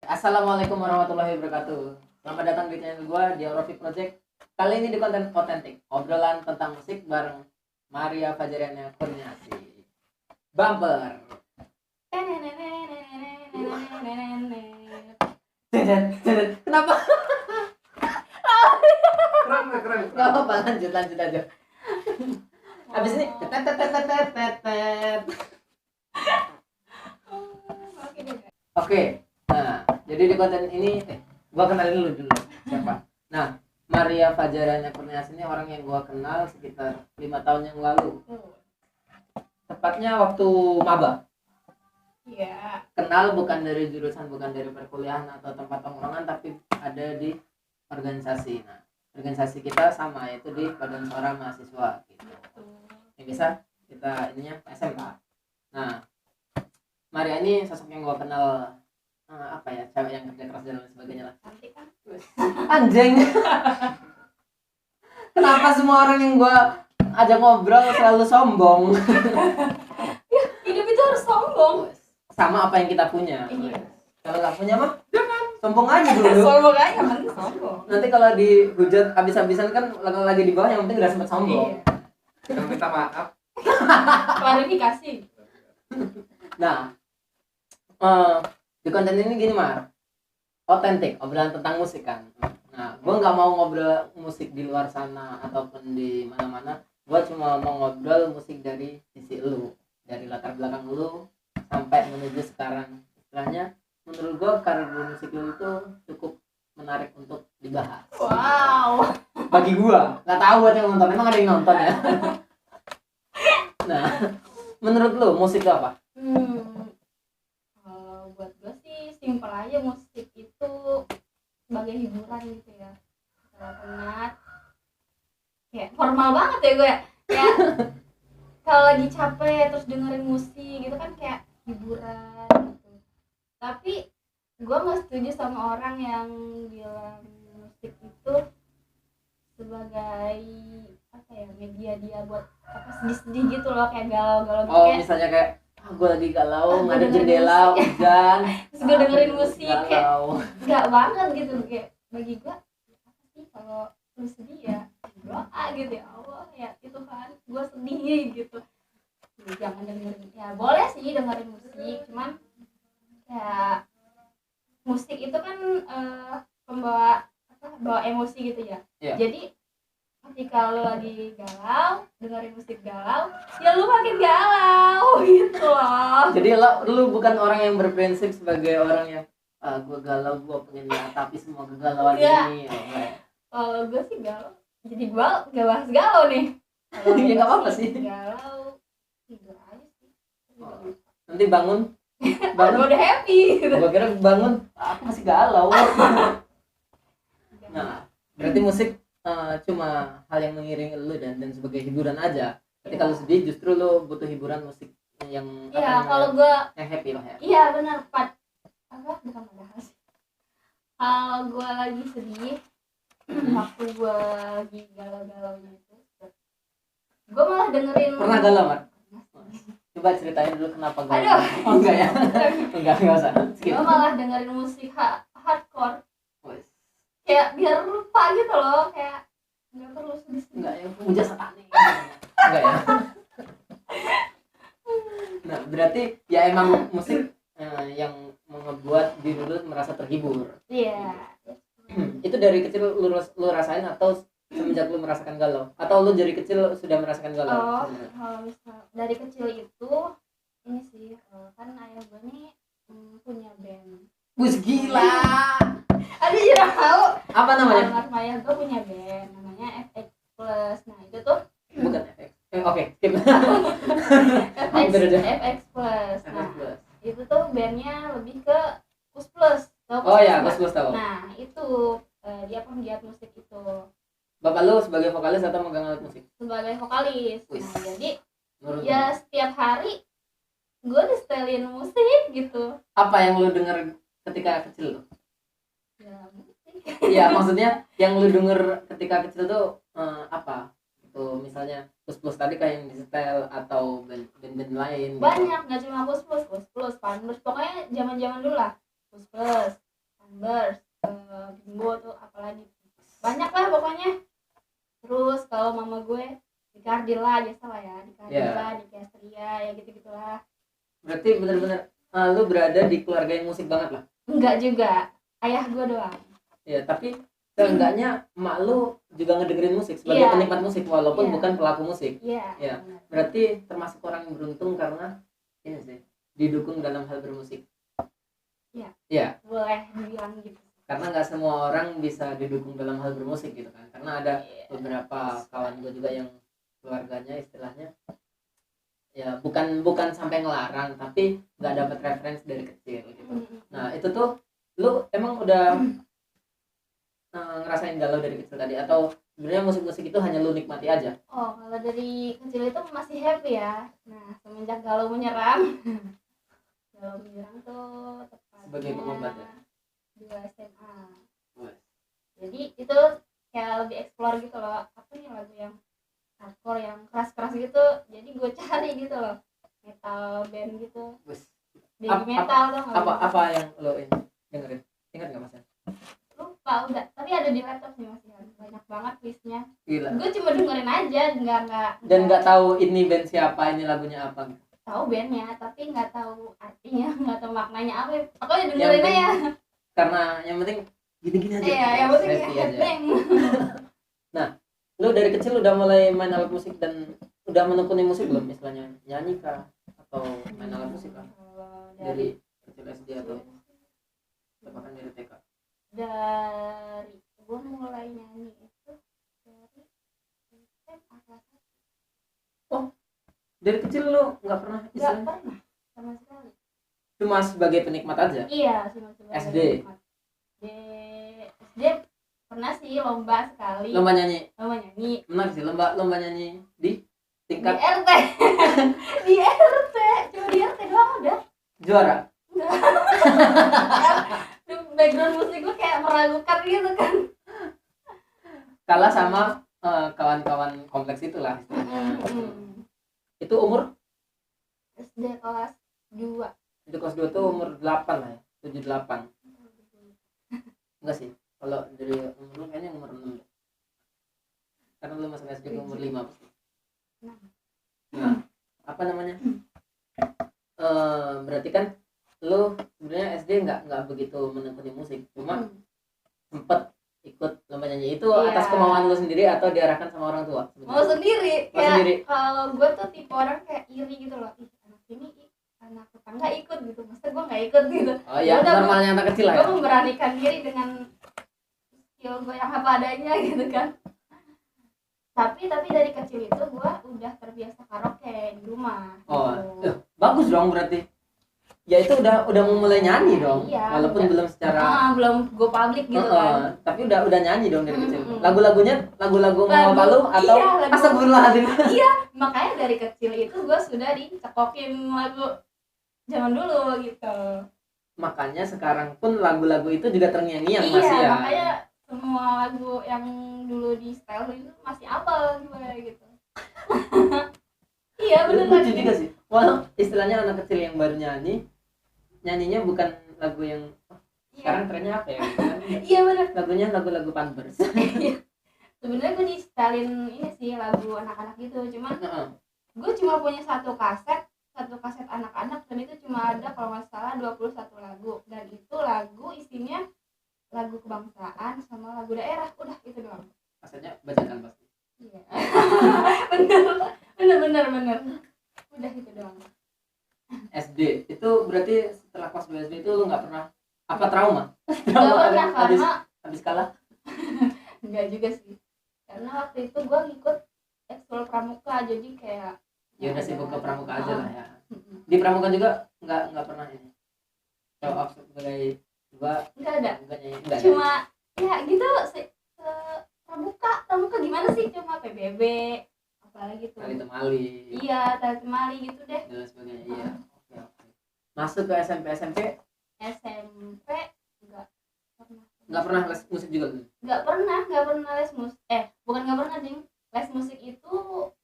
Assalamualaikum warahmatullahi wabarakatuh. Selamat datang di channel gua di Orofi Project. Kali ini di konten otentik, obrolan tentang musik bareng Maria Fajariana Kurniasi. Bumper. Kenapa? Keren. Gak apa-apa, lanjut aja. Habis ini Oke. Nah, jadi di konten ini gua kenalin dulu siapa. Nah, Maria Fajariana Kurniasi ini orang yang gua kenal sekitar 5 tahun yang lalu. Tepatnya waktu maba. Iya. Kenal bukan dari jurusan, bukan dari perkuliahan atau tempat tongkrongan, tapi ada di organisasi. Nah, organisasi kita sama, yaitu di Badan Suara Mahasiswa gitu. Yang bisa kita ininya SMK. Nah, Maria ini sosok yang gua kenal apa ya, cewek yang kerja keras dan lain sebagainya lah. Cantik kan? Anjing. Kenapa semua orang yang gua ajak ngobrol selalu sombong? Hidup itu harus sombong. Sama apa yang kita punya. Iya. Kalau nggak punya mah jangan sombong aja dulu. Sombong aja kan sombong. Nanti kalau dihujat habis-habisan kan lagi di bawah, yang penting udah sempat sombong. Iya. Jangan minta maaf. Klarifikasi. Nah, di konten ini gini Mar, otentik, obrolan tentang musik kan. Nah, gue nggak mau ngobrol musik di luar sana ataupun di mana-mana. Gue cuma mau ngobrol musik dari sisi lu, dari latar belakang lu sampai menuju sekarang. Istilahnya, menurut gue karir musik lu itu cukup menarik untuk dibahas. Wow. Bagi gue, nggak tahu buat yang nonton, emang ada yang nonton ya. Nah, menurut lu musik itu apa? Kalau buat gue sih simpel aja, musik itu sebagai hiburan gitu ya. Kalau penat, kayak formal banget ya gue. Kayak kalau lagi capek terus dengerin musik gitu kan kayak hiburan gitu. Tapi gue nggak setuju sama orang yang bilang musik itu sebagai apa ya, media dia buat apa, sedih-sedih gitu loh, kayak galau-galau gitu. Oh, Kayak misalnya kayak gue lagi galau, Ah, nggak ada dengerin jendela, musik. hujan, terus gue dengerin musik kayak galau. nggak banget gitu. Kayak bagi gue apa sih, kalau lu sedih ya doa gitu, ya Allah ya itu kan gue sedih gitu. Jadi jangan dengerin, ya boleh sih dengerin musik, cuman ya musik itu kan pembawa apa, bawa emosi gitu ya. Iya. Jadi ketika lu lagi galau dengerin musik galau, ya lu makin galau gitu loh. Jadi lu bukan orang yang berprinsip sebagai orang yang gue galau, gue pengen menatapi semua kegalauan Iya. ini. Oh, enggak. Kalau gue sih galau, jadi gue gak bahas galau nih. Kalau Ya, gue nggak apa-apa sih. Galau tidur aja sih. Nanti bangun, Gue udah happy gitu. gue kira bangun, aku masih galau. Nah, berarti musik cuma hal yang mengiringi lu dan sebagai hiburan aja. Ketika lu sedih, justru lu butuh hiburan musik yang Iya, kalau gue yang happy lah ya. iya benar, apa bukan padahal sih. Kalau gue lagi sedih, waktu gue lagi galau-galaunya itu, gue malah dengerin. Pernah galau, Mar? Coba ceritain dulu kenapa galau. Aduh. Oh, enggak ya? Enggak usah. Skip. Gue malah dengerin musik hardcore, Wes. kayak biar lupa gitu loh, kayak nggak perlu sedih-sedih. Enggak ya, puja satanik. Enggak ya. Nah, berarti ya emang musik yang membuat diri lu merasa terhibur. Iya. Itu dari kecil lu rasain atau semenjak lu merasakan galau? Atau lu dari kecil sudah merasakan galau? Oh, kalau misal dari kecil itu ini sih, kan ayah gue nih punya band. Wih, gila. Aduh, jangan tahu. Apa namanya? Almarhum ayah gue punya band namanya FX Plus. Nah itu tuh Bukan FX. Oke, skip. FX, Hampir aja. FX Plus. Nah FX Plus. itu tuh bandnya lebih ke Kus Plus. Tau Oh Kus ya, Plus Gus tahu. nggak? Nah itu dia penggiat musik itu Bapak lu sebagai vokalis atau megang alat musik? sebagai vokalis. Wis. Nah jadi Menurut ya lu, setiap hari gue disetelin musik gitu. apa yang lu denger ketika kecil lu? Ya musik. Iya, maksudnya yang lu denger ketika kecil tuh apa? Itu misalnya Plus tadi kayak yang disetel atau band-band lain gitu. Banyak, nggak cuma Kus Plus, Panbers, pokoknya zaman dulu lah. Kus Plus, Members, Bimbo tuh apalagi banyak lah pokoknya. Terus kalau mama gue di Cardilla biasa lah ya, di Cardilla, di Castria ya gitu-gitulah. Berarti benar-benar lu berada di keluarga yang musik banget lah. Enggak juga, ayah gue doang. Ya, tapi seenggaknya emak lu juga ngedengerin musik sebagai Iya. penikmat musik walaupun Iya. bukan pelaku musik. Iya. Iya. benar. Berarti termasuk orang yang beruntung karena ini sih didukung dalam hal bermusik. Iya. Iya, Boleh dibilang gitu. karena nggak semua orang bisa didukung dalam hal bermusik gitu kan. Karena ada Iya. beberapa kawan gue juga yang keluarganya istilahnya ya bukan sampai ngelarang tapi nggak dapat referensi dari kecil gitu. Nah itu tuh lu emang udah ngerasain galau dari kecil tadi atau sebenarnya musik-musik itu hanya lu nikmati aja? Oh, kalau dari kecil itu masih happy ya. Nah, semenjak galau menyerang, galau menyerang tuh tepatnya Sebagai pengobat ya? 2 SMA. Wes. Jadi itu kayak lebih explore gitu loh. Apa nih lagu yang hardcore, yang keras-keras gitu. Jadi gue cari gitu loh. Metal band gitu. Wes. Baby metal tuh. Apa yang lo ini dengerin? Ingat nggak mas? Lupa udah. Tapi ada di laptop sih Mas Ian. Banyak banget listnya. Gila. Gue cuma dengerin aja, nggak Dan nggak tahu ini band siapa, ini lagunya apa gitu. tahu bandnya, tapi nggak tahu artinya, nggak tahu maknanya apa. Pokoknya Yang dengerin penting aja. Karena yang penting gini-gini aja. Iya, yang penting Happy aja. happening. Lu dari kecil udah mulai main alat musik dan udah menekuni musik belum istilahnya? Nyanyi kah atau main alat musik kah? Kalau Dari kecil SD atau bahkan dari TK? dari gue mulai nyanyi itu dari SMA kelas 1. Dari kecil lu nggak pernah Nggak istilahnya? pernah sama sekali. Cuma sebagai penikmat aja? Iya, cuma sebagai SD? penikmat. SD pernah sih lomba sekali. Lomba nyanyi? Lomba nyanyi Menarik sih, lomba nyanyi di di tingkat RT. Di RT, cuma di RT doang udah. juara. Background musik gue kayak meragukan gitu kan. Kalah sama kawan-kawan kompleks itulah istilahnya. Itu umur? SD kelas 2. Itu kelas 2 tuh umur 8 lah ya, 7 8. Enggak sih. Kalau dari umur lu kayaknya umur 6. Karena lu masuk SD ke umur 5 pasti. Nah, apa namanya? Berarti kan lu sebenarnya SD nggak begitu menekuni musik, cuma sempet ikut lomba nyanyi itu Iya. atas kemauan lu sendiri atau diarahkan sama orang tua? Mau sendiri. Mau sendiri. Kayak kalau gue tuh tipe orang kayak iri gitu loh. Ih, anak ini anak tetangga ikut gitu. Masa gue nggak ikut gitu. Oh iya, Yaudah, normalnya anak kecil lah ya. Gue memberanikan diri dengan skill gue yang apa adanya gitu kan. Tapi dari kecil itu gue udah terbiasa karaoke di rumah. Oh, gitu. bagus dong berarti. Ya itu udah mau mulai nyanyi dong, Iya, walaupun udah. belum secara Belum go public gitu kan. tapi udah nyanyi dong dari kecil. Mm-mm. Lagu-lagunya lagu Lagu- Palu atau iya, lagu- Astagfirullahaladzim. Makanya dari kecil itu gue sudah dicekokin lagu zaman dulu gitu. Makanya sekarang pun lagu-lagu itu juga terngiang-ngiang Iya, masih ya. makanya semua lagu yang dulu di style itu masih apal gitu. Iya bener Lucu juga sih. Walau istilahnya anak kecil yang baru nyanyinya bukan lagu yang sekarang trennya apa ya? Gitu kan. Iya bener. Lagunya lagu-lagu Pampers. Sebenarnya gue di stylin ini sih lagu anak-anak gitu, cuman Heeh. gue cuma punya satu kaset anak-anak dan itu cuma ada kalau nggak salah 21 lagu dan itu lagu isinya lagu kebangsaan sama lagu daerah, udah itu doang. Maksudnya bacaan pasti. Iya. bener udah itu doang. SD itu berarti setelah kelas 2 SD itu lu nggak pernah apa trauma? Nggak pernah karena habis kalah. enggak juga sih, karena waktu itu gue ngikut ekskul pramuka jadi kayak Ya udah sibuk ke pramuka aja lah ya. Mm-mm. Di pramuka juga nggak pernah ini. Show off sebagai gua nggak ada, enggak nyanyi enggak. cuma ya gitu sih. Pramuka gimana sih, cuma PBB apalagi tuh. Kali temali. Iya, tali temali gitu deh. Dan lain sebagainya. Iya. Oke. Masuk ke SMP SMP nggak pernah les musik juga tuh. nggak pernah les musik, bukan nggak pernah ding, les musik itu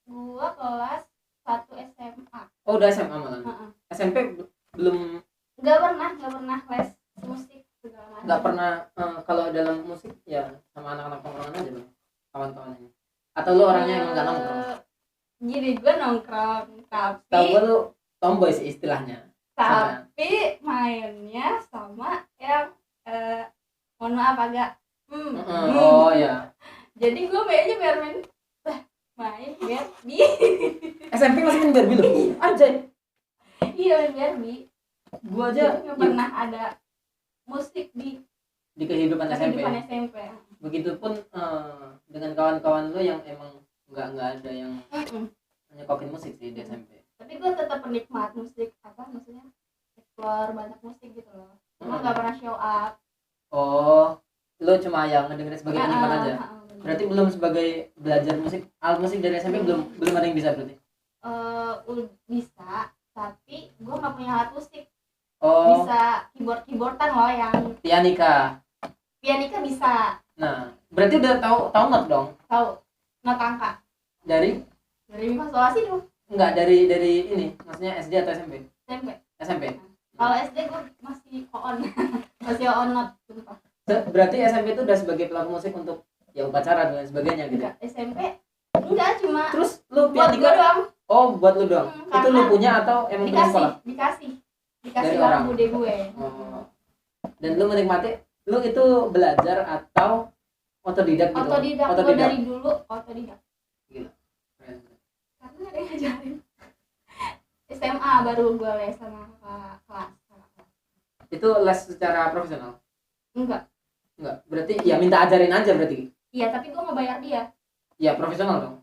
gua kelas 1 SMA. Oh udah SMA malah. Heeh. SMP belum nggak pernah les musik segala macam. nggak pernah kalau dalam musik ya sama anak-anak tongkrongan aja bang, kawan-kawan ini, atau lu orangnya emang nggak nongkrong? Jadi gue nongkrong Tahu tapi gue lu tomboy sih istilahnya. tapi mainnya sama yang mohon maaf agak Oh ya. jadi gue mainnya biar main Barbie. SMP masih main Barbie lu? Anjay. Iya main Barbie. Gua aja nggak pernah ada musik di di kehidupan SMP. kehidupan SMP. Begitupun dengan kawan-kawan lu yang emang nggak ada yang nyekokin musik sih di SMP. Tapi gue tetap penikmat musik, apa maksudnya explore banyak musik gitu loh. Cuma nggak pernah show up. Oh, lu cuma yang ngedengerin sebagai penikmat aja. Bener. Berarti belum sebagai belajar musik, alat musik dari SMP belum ada yang bisa berarti. Bisa, tapi gue nggak punya alat musik. Oh, Bisa keyboardan loh yang pianika. pianika bisa. Nah, berarti udah tahu not dong Tahu not angka dari mi fa sol la si dong. enggak dari ini, maksudnya SD atau SMP? SMP. SMP. Kalau SD gue masih on masih on not sumpah. Berarti SMP itu udah sebagai pelaku musik untuk ya upacara dan lain sebagainya gitu. Enggak, SMP enggak, cuma Terus lu buat gue pianika? doang. Oh, buat lu doang. Itu Karena lu punya atau emang punya sekolah? dikasih Dari orang orang? bude gue. Oh. Dan lu menikmati, lu itu belajar atau otodidak gitu? Otodidak. Gue dari dulu otodidak. Gila. Keren. Karena ada yang ngajarin. SMA baru gue les sama kelas. Itu les secara profesional? Enggak. Berarti ya minta ajarin aja berarti? Iya, tapi gue nggak bayar dia. Ya profesional dong?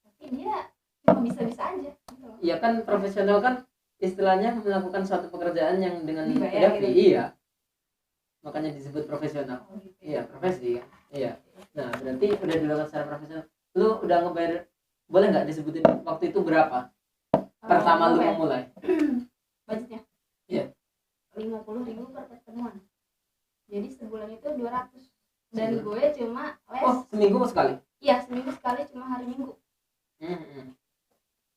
Tapi dia cuma bisa-bisa aja gitu loh. Iya kan, profesional kan istilahnya melakukan suatu pekerjaan yang dengan Dibayar fee, gitu. iya. Makanya disebut profesional. Oh, gitu. Iya, profesi kan. Iya. Nah, berarti udah dilakukan secara profesional. Lu udah ngebayar, boleh nggak disebutin waktu itu berapa? Pertama lu bayar. memulai. Budgetnya? Iya. 50.000 per ketemuan. Jadi sebulan itu 200. Dan Sebulan. gue cuma les. Oh, seminggu sekali? Iya, seminggu sekali, cuma hari Minggu.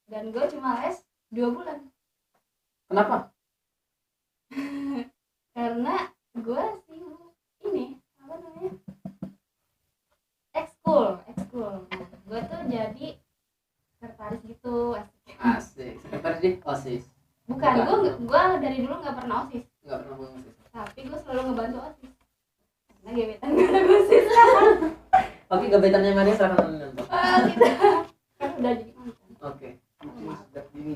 Dan gue cuma les 2 bulan. Kenapa? Karena gue sibuk ini apa namanya, ekskul. Nah, gue tuh jadi sekretaris gitu. Asik. Sekretaris di OSIS. Bukan, Bukan. gue dari dulu nggak pernah OSIS, Nggak pernah buang OSIS. tapi gue selalu ngebantu OSIS karena gebetan gue ada OSIS. Oke, gebetannya Maria silahkan nonton. Kita kan udah jadi mantan. Oke. Maaf. Ini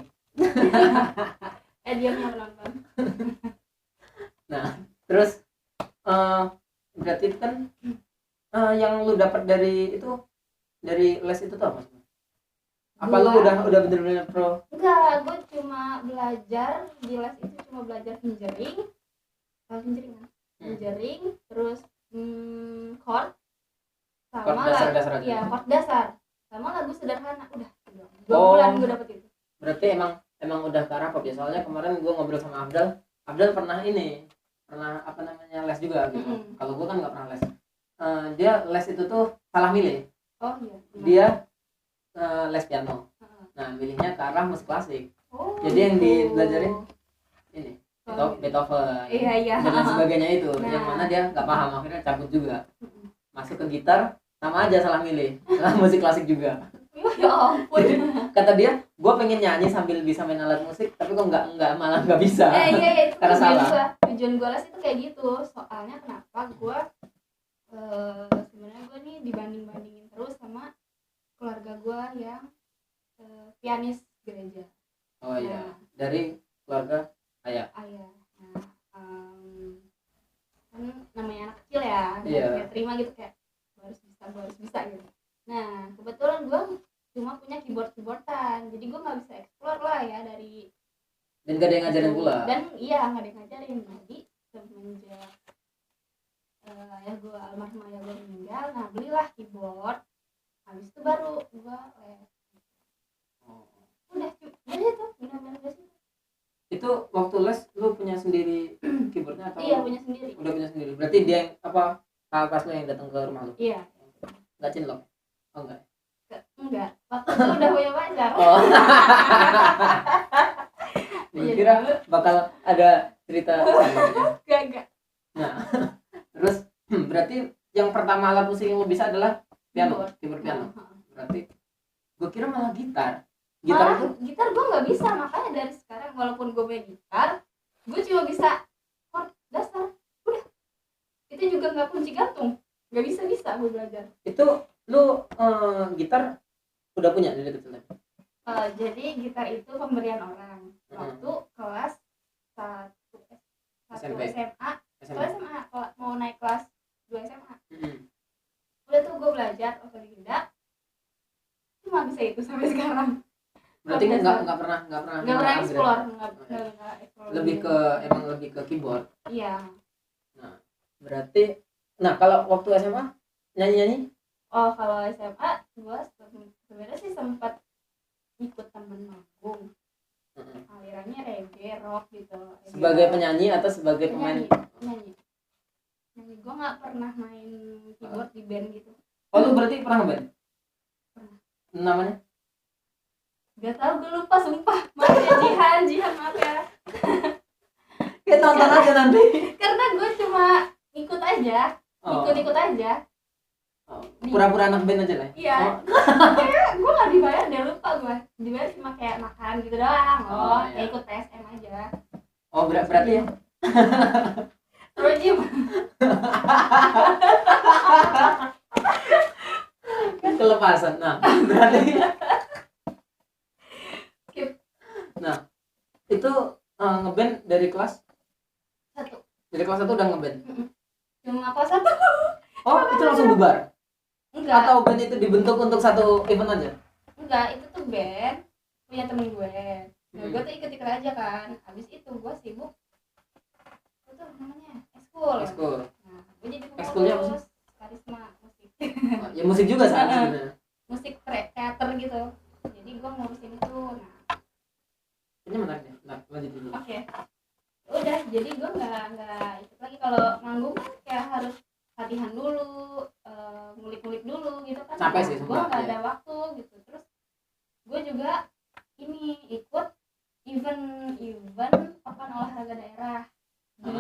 Dia punya penonton. Nah, terus berarti itu kan yang lu dapat dari les itu tuh apa? Apa lu udah bener-bener pro? Enggak, gue cuma belajar di les itu, cuma belajar fingering. Tahu fingering kan? Fingering, terus chord sama Chord dasar-dasar aja. iya, chord dasar sama lagu sederhana. Udah 2 Oh. bulan gue dapet itu. Berarti emang udah ke arah pop ya. Soalnya kemarin gue ngobrol sama Abdal pernah apa namanya les juga gitu. Kalau gue kan nggak pernah les. Dia les itu tuh salah milih. Oh iya. Dia les piano. Nah, milihnya ke arah musik klasik. Oh, Jadi yang gitu. dipelajarin ini Oh, Beethoven iya. dan lain sebagainya itu. Nah. Yang mana dia nggak paham, akhirnya cabut juga. Masuk ke gitar, sama aja salah milih. Salah musik klasik juga. Ya ampun. Kata dia, gue pengen nyanyi sambil bisa main alat musik, tapi kok malah nggak bisa. Iya, itu Karena salah. tujuan gue les itu kayak gitu. Soalnya kenapa gue sebenarnya gue nih dibanding-bandingin terus sama keluarga gue yang pianis gereja. Oh iya, dari keluarga ayah. Ayah. Nah, kan namanya anak kecil ya, Iya. kayak terima gitu, kayak gue harus bisa gitu. Nah, kebetulan gue cuma punya keyboardan, jadi gue nggak bisa explore lah ya dari. Dan gak ada yang ngajarin pula. Dan iya, nggak ada yang ngajarin. Jadi semenjak ayah gue, almarhum ayah gue meninggal, nah belilah keyboard. Habis itu baru gue les. Udah itu benar-benar dari situ. Itu waktu les lu punya sendiri keyboardnya atau? Iya, punya sendiri. Udah punya sendiri. Berarti dia yang apa? Kakak kelas lu yang datang ke rumah lu? Iya. Nggak cinlok? Oh enggak. Enggak, waktu itu udah punya pacar. Oh. Gue kira bakal ada cerita selanjutnya. Enggak. Nah, terus berarti yang pertama alat musik yang lo bisa adalah piano, keyboard piano. Berarti gue kira malah gitar. Gitar Malah itu gitar gue nggak bisa, makanya dari sekarang walaupun gue main gitar gue cuma bisa chord dasar, udah. Itu juga nggak kunci gantung, nggak bisa gue belajar. itu lu gitar udah punya dari kecil tadi? Jadi gitar itu pemberian orang waktu kelas 1 SMP. SMA. SMA. Kelas SMA mau naik kelas 2 SMA. Mm-mm. Udah tuh gue belajar otodidak, cuma bisa itu sampai sekarang. Berarti nggak pernah Explore, nggak explore. lebih ke keyboard. Iya. Nah, berarti kalau waktu SMA nyanyi Oh, kalau SMA gue sebenarnya sih sempat ikut temen manggung. Alirannya reggae, rock gitu. sebagai penyanyi atau sebagai pemain? Nyanyi. Gue nggak pernah main keyboard di band gitu. Oh, lu berarti pernah ngeband? Pernah. Namanya? Gak tau, gue lupa sumpah. Maaf ya Jihan maaf ya. Kita tonton aja nanti. Karena gue cuma ikut aja, ikut aja. Pura-pura anak band aja lah. Iya. Gue nggak dibayar, dia lupa gue. Dibayar cuma kayak makan gitu doang. Iya. Kayak ikut TSM aja. Oh, berarti ya? Terus Jim. Kelepasan. Nah, berarti. Nah, itu ngeband dari kelas 1. Dari kelas 1 udah ngeband. Cuma kelas 1. Oh, itu langsung bubar? Enggak. Atau band itu dibentuk untuk satu event aja? Enggak, itu tuh band punya temen gue. Nah, gue tuh ikut aja kan. Habis itu gue sibuk. Itu tuh namanya ekskul. Nah, gue jadi Ekskulnya apa sih? pengurus karisma musik. Ya musik juga sebenarnya. Musik teater gitu. Jadi gue ngurusin itu. Nah, Kayaknya menarik deh. Nah, lanjut dulu. oke. Udah, jadi gue nggak ikut lagi. Kalau manggung kan kayak harus latihan dulu, ngulik-ngulik dulu gitu kan. Capek sih Gue sumpah, nggak iya. ada waktu gitu. Terus gue juga ini ikut event papan olahraga daerah di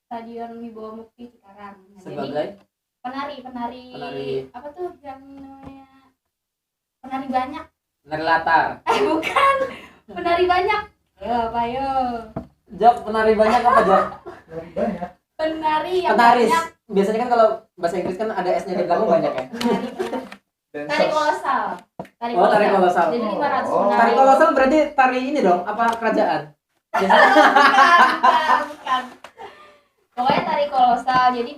Stadion Wibawa Mukti Cikarang. Nah, Sebagai jadi penari apa tuh yang namanya penari banyak? penari latar. Bukan, penari banyak. Ayo. Jok, penari banyak apa, Jok? Banyak. Penari yang Penaris. banyak. Biasanya kan kalau bahasa Inggris kan ada S-nya di belakang banyak ya. Tari kolosal. Oh, tari kolosal. Jadi 500 Oh. penari. Tari kolosal berarti tari ini dong, apa kerajaan? Biasanya Bukan. Pokoknya tari kolosal. Jadi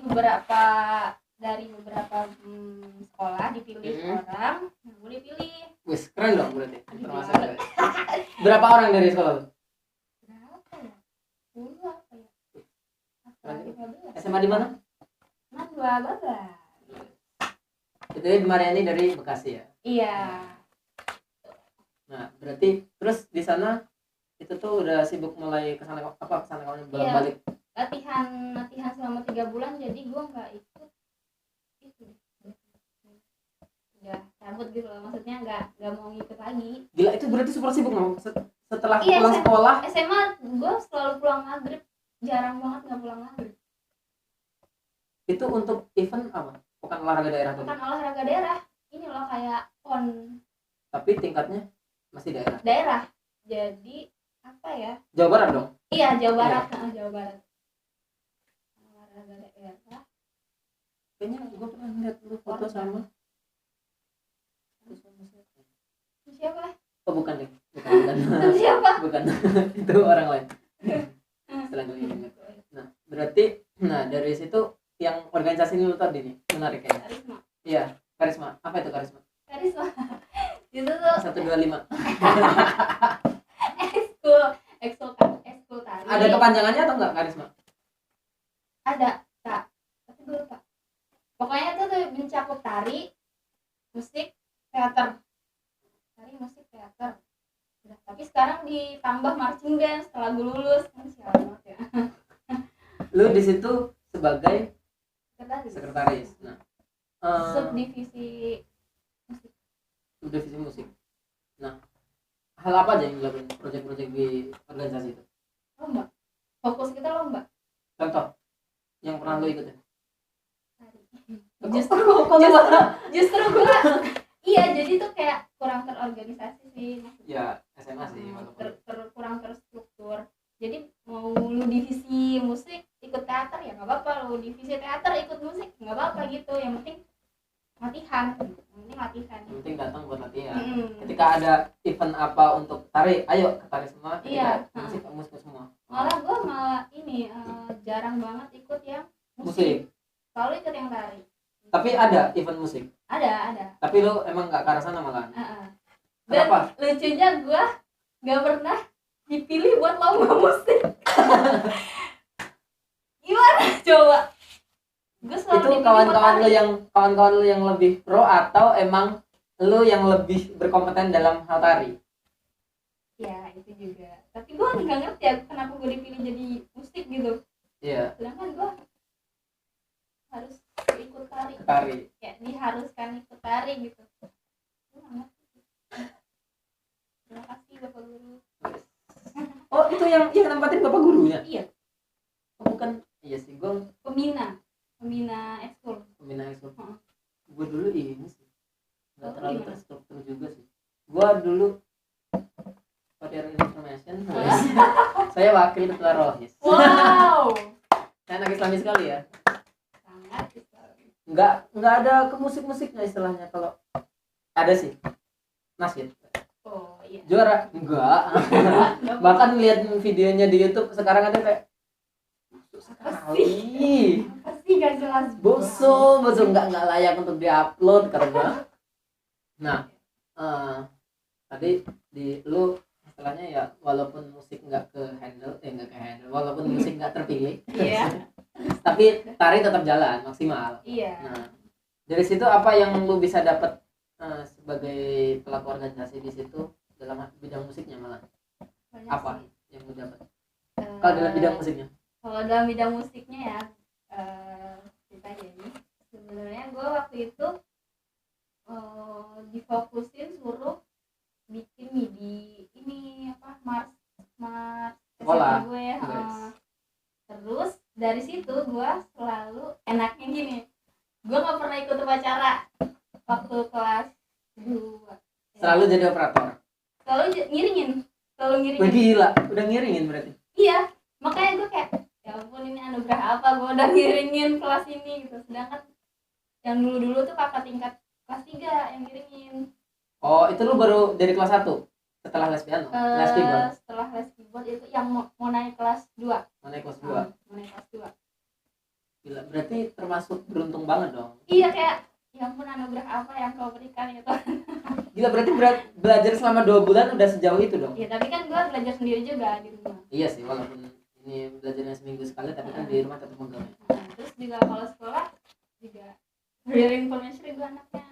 dari beberapa sekolah dipilih orang, nah gue dipilih. wis keren dong berarti. Termasuk. Berapa orang dari sekolah lu? Berapa ya? 10 apa ya? Apa 15? SMA di mana? Dua babak. Itu di Mariani dari Bekasi ya. Iya. Nah, berarti terus di sana itu tuh udah sibuk mulai kesana kawan balik. Latihan selama 3 bulan, jadi gue nggak ikut itu. Udah cabut gitu loh, maksudnya nggak mau ngikut lagi. Gila, itu berarti super sibuk dong. Setelah Iya, pulang sekolah SMA gue selalu pulang maghrib, jarang banget nggak pulang maghrib. itu untuk event apa? Bukan olahraga daerah tuh. Bukan olahraga daerah, ini loh kayak pon Tapi tingkatnya masih daerah. daerah. Jadi apa ya? Jawa Barat dong. Iya, Jawa Barat. Jawa Barat. Olahraga daerah. Kayaknya gua pernah lihat lu foto sama Siapa? Oh, bukan deh. Bukan. Itu siapa? Bukan. Itu orang lain. Selanjutnya. Nah, berarti dari situ yang organisasi ini lu tadi nih, menarik kayaknya. Karisma. Iya, karisma. Apa itu karisma? Karisma. Itu tuh 125. ekskul tari. Ada kepanjangannya atau enggak karisma? Ada, Kak. Tapi gue lupa. Pokoknya itu tuh mencakup tari, musik, teater. Tari, musik, teater. Udah, tapi sekarang ditambah marching band setelah gue lulus. Kan sialan banget ya. Lu di situ sebagai Sekretaris. sekretaris. Nah, Subdivisi musik. divisi musik. Nah, hal apa aja yang dilakukan proyek-proyek di organisasi itu? Lomba. Fokus kita lomba. Contoh yang pernah lu ikutin. Justru justru gue iya, jadi tuh kayak kurang terorganisasi sih Ya SMA sih walaupun. kurang terstruktur. Jadi mau lu divisi musik ikut teater ya nggak apa-apa, lu divisi teater ikut musik nggak apa-apa gitu, yang penting latihan, Yang penting datang buat latihan. Mm-mm. Ketika ada event apa untuk tari, ayo ke tari semua. Iya. Ketika musik semua. Malah gue ini jarang banget ikut yang Musik. selalu ikut yang tari. Tapi ada event musik. Ada Tapi lu emang nggak ke arah sana malah. Dan Kenapa? lucunya gue nggak pernah dipilih buat lomba musik. Gimana coba? Gue selalu Itu dipilih kawan-kawan buat lu tari. kawan-kawan lu yang lebih pro atau emang lu yang lebih berkompeten dalam hal tari? Ya itu juga. Tapi gue nggak ngerti ya kenapa gue dipilih jadi musik gitu. Iya, Sedangkan gue harus ikut tari. tari. Kayak diharuskan ikut tari gitu. Gue nggak ngerti. Terima kasih Bapak Guru. Oh, itu yang nempatin bapak gurunya? Iya. Oh, bukan. Iya sih, gue Pembina ekskul. pembina ekskul. Heeh. Gue dulu ini sih nggak Oh, terlalu gimana? terstruktur juga sih. Gue dulu for your information, saya wakil ketua rohis. Wow. Saya anak Islami sekali ya. Sangat sekali. Nggak ada ke musik-musiknya istilahnya. Kalau ada sih nasyid. Oh iya. Juara enggak. Bahkan lihat videonya di YouTube sekarang ada kayak sekali Pasti gak jelas. boso nggak layak untuk diupload karena. Nah, tadi di lu istilahnya ya walaupun musik nggak ke handle walaupun musik nggak terpilih, Iya. tapi tari tetap jalan maksimal. Iya. Nah, dari situ apa yang lu bisa dapat sebagai pelaku organisasi di situ dalam bidang musiknya malah Banyak apa sih. yang lu dapat? Eh, Kalau dalam bidang musiknya? Kalau dalam bidang musiknya ya, ceritanya ini sebenarnya gue waktu itu difokusin suruh bikin MIDI ini apa mars Sekolah. SMA gue. Yes. Terus dari situ gue selalu enaknya gini, gue nggak pernah ikut upacara waktu kelas 2. Selalu jadi operator. Selalu ngiringin. Wah, gila, udah ngiringin berarti. Iya, makanya gue kayak ya ampun ini anugerah apa gue udah ngiringin kelas ini gitu. Sedangkan yang dulu tuh kakak tingkat kelas 3 yang ngiringin. Oh, itu lu baru dari kelas 1 setelah les piano, les keyboard. Setelah les keyboard itu yang mau naik kelas 2. Mau naik kelas 2. Mau naik kelas 2. Gila, berarti termasuk beruntung banget dong. Iya kayak ya ampun anugerah apa yang kau berikan gitu. Gila, berarti belajar selama 2 bulan udah sejauh itu dong. Iya, tapi kan gue belajar sendiri juga di rumah. Iya sih, walaupun ini belajarnya seminggu sekali tapi kan di rumah tetap megang. Nah, terus juga kalau sekolah juga real information gue anaknya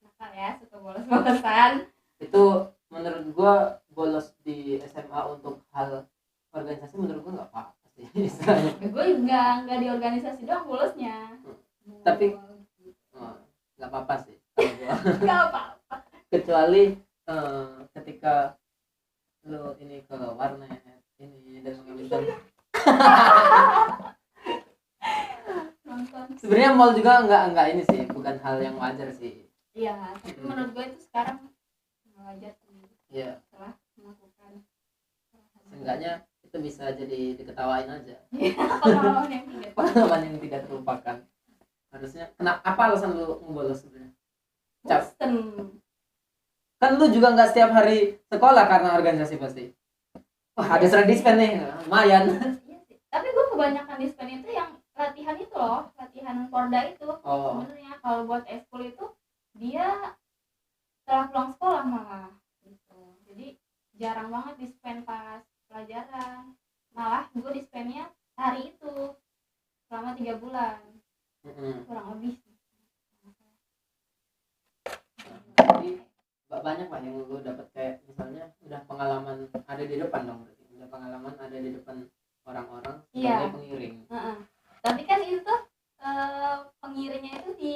nakal ya, suka bolos-bolosan. Itu menurut gua bolos di SMA untuk hal organisasi menurut gua nggak apa-apa sih. Istilahnya. Gue nggak di organisasi doang bolosnya. Tapi oh, nggak apa-apa sih kalau gua. nggak apa-apa. Kecuali ketika lo ini ke warnet ini dan mengambil Nonton. sebenarnya mall juga nggak ini sih, bukan hal yang wajar sih. Iya, tapi menurut gue itu sekarang nggak wajar sih Iya, setelah melakukan seenggaknya itu bisa jadi diketawain aja. pengalaman yang tidak. Pengalaman yang tidak terlupakan. Harusnya apa alasan lu ngebolos sebenarnya? Bosen. Kan lu juga nggak setiap hari sekolah karena organisasi pasti. Wah, ada sering dispen nih, lumayan. Iya sih. Tapi gue kebanyakan dispen itu yang latihan itu loh, latihan Porda itu. Oh, Sebenarnya kalau buat ekskul itu dia setelah pulang sekolah malah gitu. Jadi jarang banget dispen pas pelajaran. Malah gue dispennya hari itu selama 3 bulan kurang lebih. jadi banyak lah yang lu dapat kayak misalnya udah pengalaman ada di depan dong, berarti udah pengalaman ada di depan orang-orang sebagai Iya. pengiring. Tapi kan itu tuh pengiringnya itu di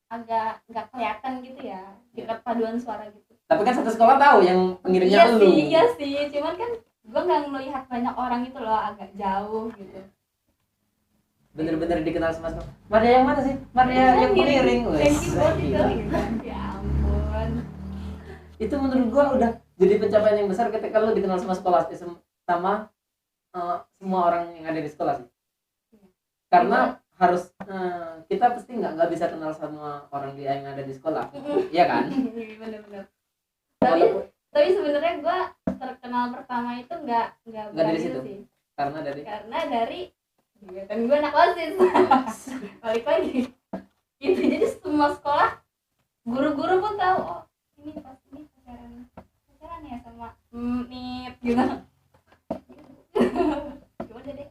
agak nggak kelihatan gitu ya, di perpaduan suara gitu. Tapi kan satu sekolah tahu yang pengiringnya lu. Iya sih, cuman kan gue nggak melihat banyak orang gitu loh, agak jauh gitu. bener-bener dikenal sama semua. Maria yang mana sih? Maria yang pengiring. Thank you buat itu. Ya ampun. Itu menurut gua udah jadi pencapaian yang besar ketika lu dikenal sama sekolah sama semua orang yang ada di sekolah sih. Karena harus kita pasti nggak bisa kenal sama orang dia yang ada di sekolah, iya kan? Bener-bener. Walaupun Tapi sebenarnya gue terkenal pertama itu nggak dari itu situ? sih. karena dari Kegiatan gue anak OSIS. Balik lagi. Gitu, jadi semua sekolah guru-guru pun tahu, oh ini pas ini pacaran ya sama Nip gitu. Coba deh.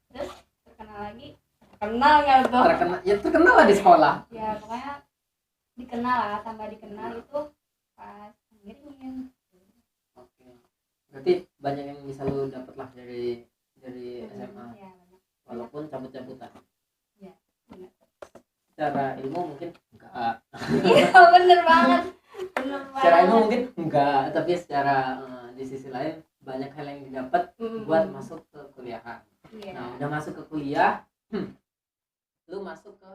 Terus terkenal nggak tuh? terkenal lah di sekolah. Ya pokoknya dikenal lah, tambah dikenal itu pas ngiringin. Oke, berarti banyak yang bisa lu dapet lah dari SMA, Ya, benar. walaupun cabut-cabutan. Ya, benar. Secara ilmu mungkin enggak, Iya bener banget. secara ilmu mungkin enggak, tapi secara di sisi lain banyak hal yang didapat buat masuk ke kuliahan. Iya. Nah, udah masuk ke kuliah, lu masuk ke